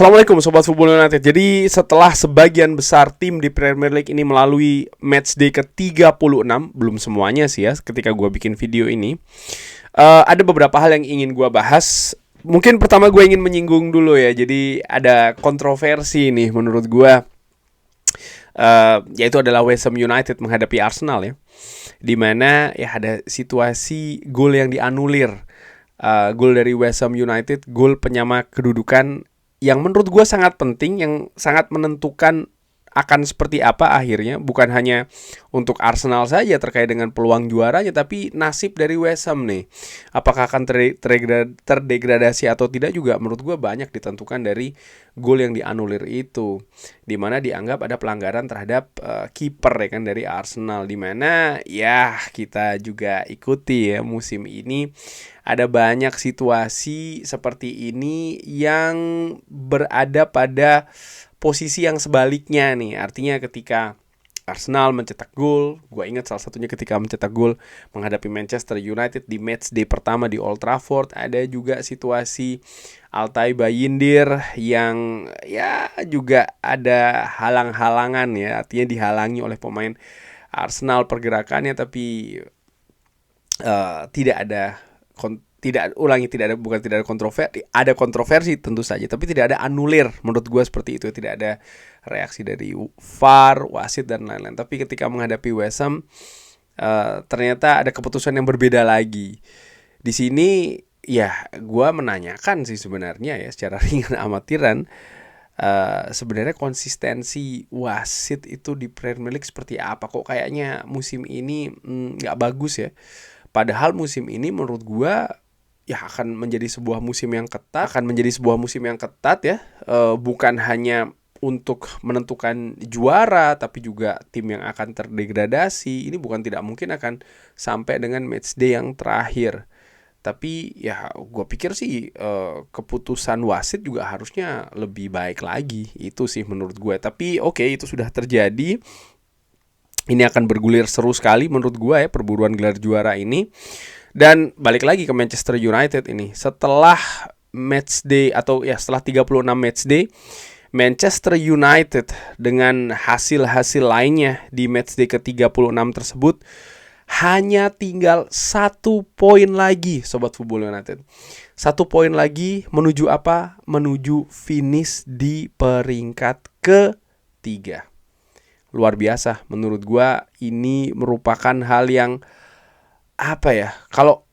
Assalamualaikum Sobat Football United. Jadi setelah sebagian besar tim di Premier League ini melalui matchday ke-36, belum semuanya sih ya ketika gue bikin video ini, ada beberapa hal yang ingin gue bahas. Mungkin pertama gue ingin menyinggung dulu ya. Jadi ada kontroversi nih menurut gue, yaitu adalah West Ham United menghadapi Arsenal ya, dimana ya ada situasi gol yang dianulir. Gol dari West Ham United, gol penyama kedudukan yang menurut gue sangat penting, yang sangat menentukan akan seperti apa akhirnya. Bukan hanya untuk Arsenal saja terkait dengan peluang juaranya, tapi nasib dari West Ham nih. Apakah akan terdegradasi atau tidak juga menurut gue banyak ditentukan dari gol yang dianulir itu, dimana dianggap ada pelanggaran terhadap kiper ya kan dari Arsenal, dimana ya kita juga ikuti ya musim ini. Ada banyak situasi seperti ini yang berada pada posisi yang sebaliknya nih. Artinya ketika Arsenal mencetak gol, gue ingat salah satunya ketika mencetak gol menghadapi Manchester United di matchday pertama di Old Trafford. Ada juga situasi Altay Bayindir yang ya juga ada halang-halangan ya. Artinya dihalangi oleh pemain Arsenal pergerakannya, tapi tidak ada kontroversi tentu saja, tapi tidak ada anulir. Menurut gue seperti itu, tidak ada reaksi dari VAR, wasit dan lain-lain. Tapi ketika menghadapi West Ham, ternyata ada keputusan yang berbeda lagi. Di sini ya gue menanyakan sih sebenarnya ya secara ringan amatiran, sebenarnya konsistensi wasit itu di Premier League seperti apa? Kok kayaknya musim ini nggak bagus ya? Padahal musim ini menurut gua ya akan menjadi sebuah musim yang ketat ya, bukan hanya untuk menentukan juara, tapi juga tim yang akan terdegradasi. Ini bukan tidak mungkin akan sampai dengan matchday yang terakhir. Tapi ya gue pikir sih keputusan wasit juga harusnya lebih baik lagi. Itu sih menurut gue. Tapi oke, itu sudah terjadi. Ini akan bergulir seru sekali menurut gue ya, perburuan gelar juara ini. Dan balik lagi ke Manchester United ini, setelah matchday atau ya setelah 36 matchday, Manchester United dengan hasil-hasil lainnya di matchday ke-36 tersebut hanya tinggal 1 poin lagi, Sobat Football United. 1 poin lagi menuju apa? Menuju finish di peringkat ke-3. Luar biasa menurut gua. Ini merupakan hal yang apa ya, kalau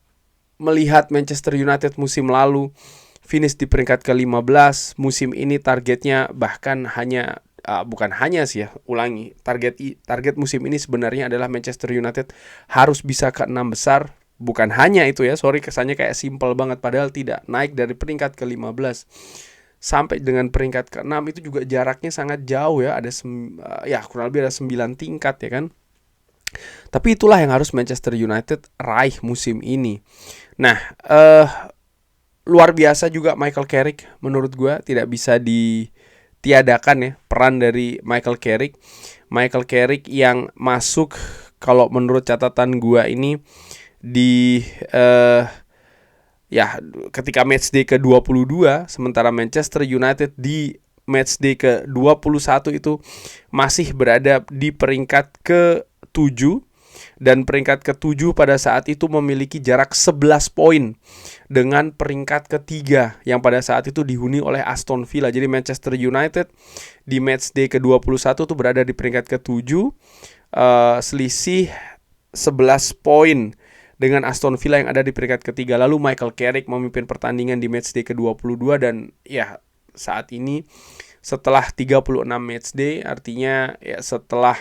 melihat Manchester United musim lalu finish di peringkat ke-15, musim ini targetnya bahkan hanya bukan hanya sih ya, ulangi, target musim ini sebenarnya adalah Manchester United harus bisa ke-6 besar. Bukan hanya itu ya, sorry kesannya kayak simple banget, padahal tidak. Naik dari peringkat ke-15 sampai dengan peringkat ke-6 itu juga jaraknya sangat jauh ya. Ada kurang lebih ada 9 tingkat ya kan. Tapi itulah yang harus Manchester United raih musim ini. Nah, luar biasa juga Michael Carrick menurut gue, tidak bisa ditiadakan ya peran dari Michael Carrick. Michael Carrick yang masuk kalau menurut catatan gue ini di ketika matchday ke-22, sementara Manchester United di matchday ke-21 itu masih berada di peringkat ke-7. Dan peringkat ke-7 pada saat itu memiliki jarak 11 poin dengan peringkat ke-3 yang pada saat itu dihuni oleh Aston Villa. Jadi Manchester United di matchday ke-21 itu berada di peringkat ke-7, selisih 11 poin dengan Aston Villa yang ada di peringkat ke-3. Lalu Michael Carrick memimpin pertandingan di matchday ke-22 dan ya saat ini setelah 36 matchday, artinya ya setelah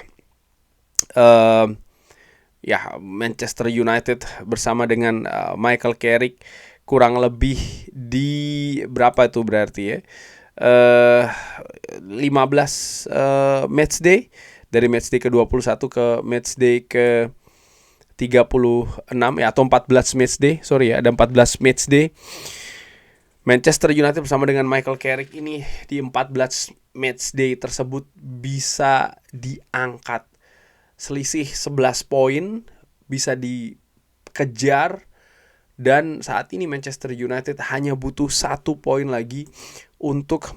Manchester United bersama dengan Michael Carrick kurang lebih di berapa itu berarti ya, 15 matchday, dari matchday ke-21 ke matchday ke 36 ya, atau 14 matchday, sorry ya, ada 14 matchday. Manchester United bersama dengan Michael Carrick ini di 14 matchday tersebut bisa diangkat selisih 11 poin, bisa dikejar. Dan saat ini Manchester United hanya butuh 1 poin lagi untuk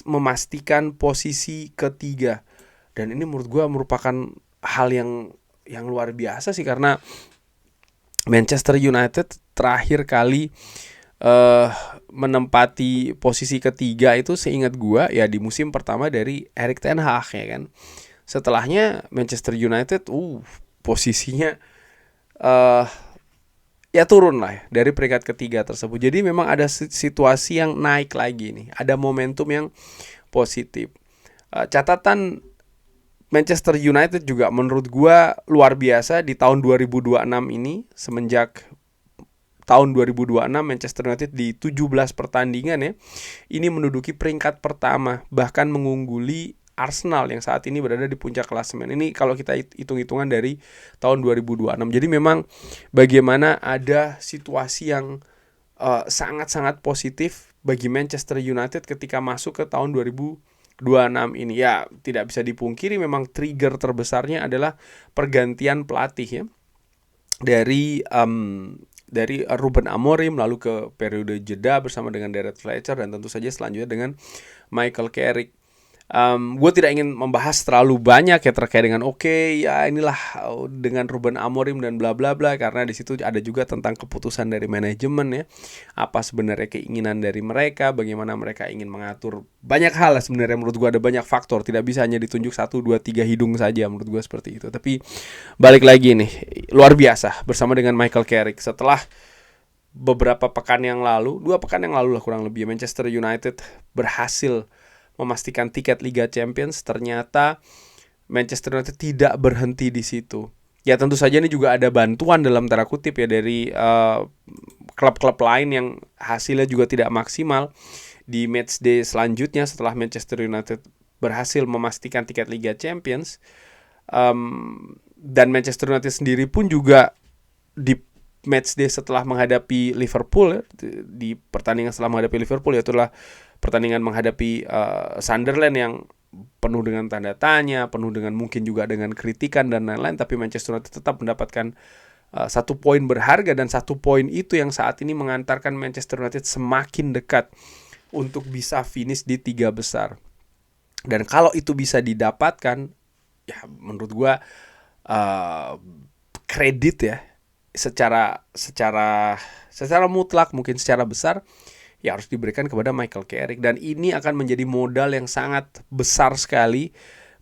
memastikan posisi ketiga. Dan ini menurut gue merupakan hal yang luar biasa sih, karena Manchester United terakhir kali menempati posisi ketiga itu seingat gue ya di musim pertama dari Erik ten Hag, ya kan. Setelahnya Manchester United posisinya ya turun lah ya, dari peringkat ketiga tersebut. Jadi memang ada situasi yang naik lagi nih, ada momentum yang positif. Catatan Manchester United juga menurut gua luar biasa di tahun 2026 ini. Semenjak tahun 2026 Manchester United di 17 pertandingan ya, ini menduduki peringkat pertama, bahkan mengungguli Arsenal yang saat ini berada di puncak klasemen. Ini kalau kita hitung-hitungan dari tahun 2026. Jadi memang bagaimana ada situasi yang sangat-sangat positif bagi Manchester United ketika masuk ke tahun 2026 ini. Ya, tidak bisa dipungkiri memang trigger terbesarnya adalah pergantian pelatih ya. Dari Ruben Amorim lalu ke periode jeda bersama dengan Darren Fletcher, dan tentu saja selanjutnya dengan Michael Carrick. Gue tidak ingin membahas terlalu banyak ya terkait dengan ya inilah dengan Ruben Amorim dan bla bla bla, karena di situ ada juga tentang keputusan dari manajemen ya, apa sebenarnya keinginan dari mereka, bagaimana mereka ingin mengatur banyak hal lah sebenarnya. Menurut gue ada banyak faktor, tidak bisa hanya ditunjuk 1, 2, 3 hidung saja, menurut gue seperti itu. Tapi balik lagi nih, luar biasa bersama dengan Michael Carrick. Setelah beberapa pekan yang lalu, 2 pekan yang lalu lah kurang lebih, Manchester United berhasil memastikan tiket Liga Champions. Ternyata Manchester United tidak berhenti di situ. Ya tentu saja ini juga ada bantuan dalam tanda kutip ya dari klub-klub lain yang hasilnya juga tidak maksimal di matchday selanjutnya setelah Manchester United berhasil memastikan tiket Liga Champions. Dan Manchester United sendiri pun juga di matchday setelah menghadapi Liverpool ya, di pertandingan setelah menghadapi Liverpool, yaitu adalah pertandingan menghadapi Sunderland yang penuh dengan tanda tanya, penuh dengan mungkin juga dengan kritikan dan lain-lain, tapi Manchester United tetap mendapatkan 1 poin berharga, dan 1 poin itu yang saat ini mengantarkan Manchester United semakin dekat untuk bisa finish di 3 besar. Dan kalau itu bisa didapatkan, ya menurut gua kredit ya secara mutlak, mungkin secara besar ya harus diberikan kepada Michael Carrick. Dan ini akan menjadi modal yang sangat besar sekali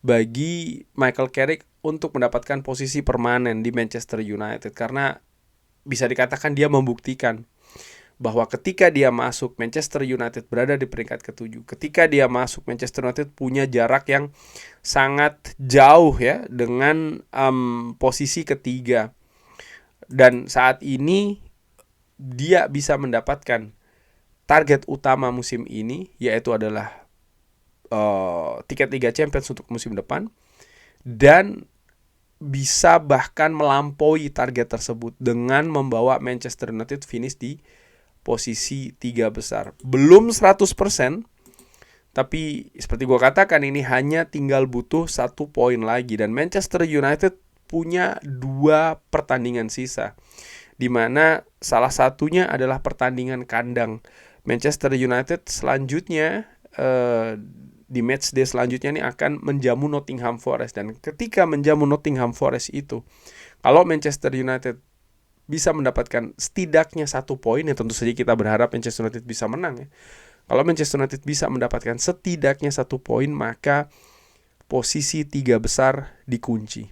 bagi Michael Carrick untuk mendapatkan posisi permanen di Manchester United, karena bisa dikatakan dia membuktikan bahwa ketika dia masuk, Manchester United berada di peringkat ke-7. Ketika dia masuk, Manchester United punya jarak yang sangat jauh ya dengan posisi ketiga. Dan saat ini dia bisa mendapatkan target utama musim ini, yaitu adalah tiket Liga Champions untuk musim depan, dan bisa bahkan melampaui target tersebut dengan membawa Manchester United finish di posisi 3 besar. Belum 100%, tapi seperti gue katakan, ini hanya tinggal butuh 1 poin lagi, dan Manchester United punya 2 pertandingan sisa, di mana salah satunya adalah pertandingan kandang. Manchester United selanjutnya di matchday selanjutnya ini akan menjamu Nottingham Forest, dan ketika menjamu Nottingham Forest itu, kalau Manchester United bisa mendapatkan setidaknya 1 poin, ya tentu saja kita berharap Manchester United bisa menang ya. Kalau Manchester United bisa mendapatkan setidaknya 1 poin, maka posisi 3 besar dikunci.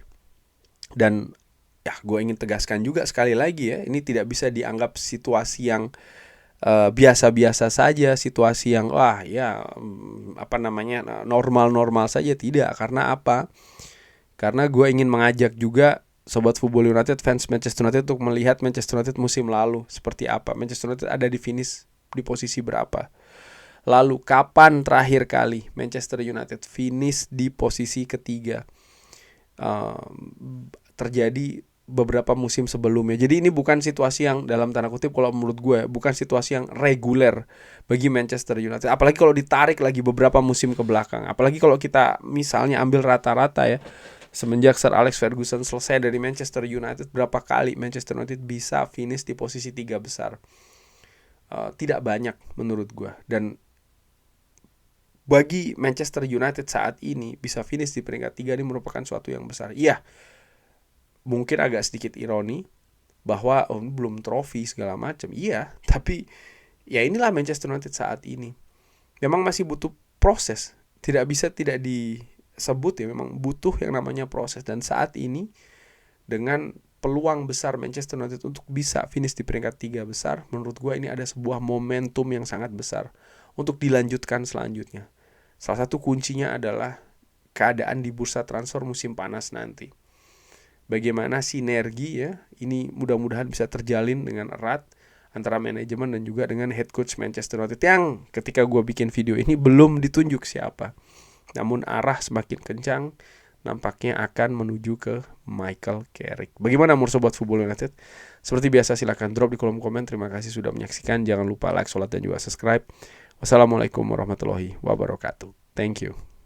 Dan ya gue ingin tegaskan juga sekali lagi ya, ini tidak bisa dianggap situasi yang biasa-biasa saja, situasi yang normal-normal saja, tidak. Karena apa? Karena gue ingin mengajak juga Sobat Football United, fans Manchester United, untuk melihat Manchester United musim lalu seperti apa. Manchester United ada di finish di posisi berapa. Lalu kapan terakhir kali Manchester United finish di posisi ketiga? Terjadi beberapa musim sebelumnya. Jadi ini bukan situasi yang dalam tanda kutip, kalau menurut gue, bukan situasi yang reguler bagi Manchester United. Apalagi kalau ditarik lagi beberapa musim ke belakang. Apalagi kalau kita misalnya ambil rata-rata ya, semenjak Sir Alex Ferguson selesai dari Manchester United, berapa kali Manchester United bisa finish di posisi 3 besar? Tidak banyak menurut gue. Dan bagi Manchester United saat ini bisa finish di peringkat 3 ini merupakan suatu yang besar. Iya, mungkin agak sedikit ironi bahwa belum trofi segala macam. Iya, tapi ya inilah Manchester United saat ini. Memang masih butuh proses. Tidak bisa tidak disebut ya, memang butuh yang namanya proses. Dan saat ini dengan peluang besar Manchester United untuk bisa finish di peringkat 3 besar, menurut gue ini ada sebuah momentum yang sangat besar untuk dilanjutkan selanjutnya. Salah satu kuncinya adalah keadaan di bursa transfer musim panas nanti. Bagaimana sinergi ya, ini mudah-mudahan bisa terjalin dengan erat antara manajemen dan juga dengan head coach Manchester United yang ketika gue bikin video ini belum ditunjuk siapa. Namun arah semakin kencang, nampaknya akan menuju ke Michael Carrick. Bagaimana menurut Sobat Football United? Seperti biasa silahkan drop di kolom komen. Terima kasih sudah menyaksikan. Jangan lupa like, sholat, dan juga subscribe. Wassalamualaikum warahmatullahi wabarakatuh. Thank you.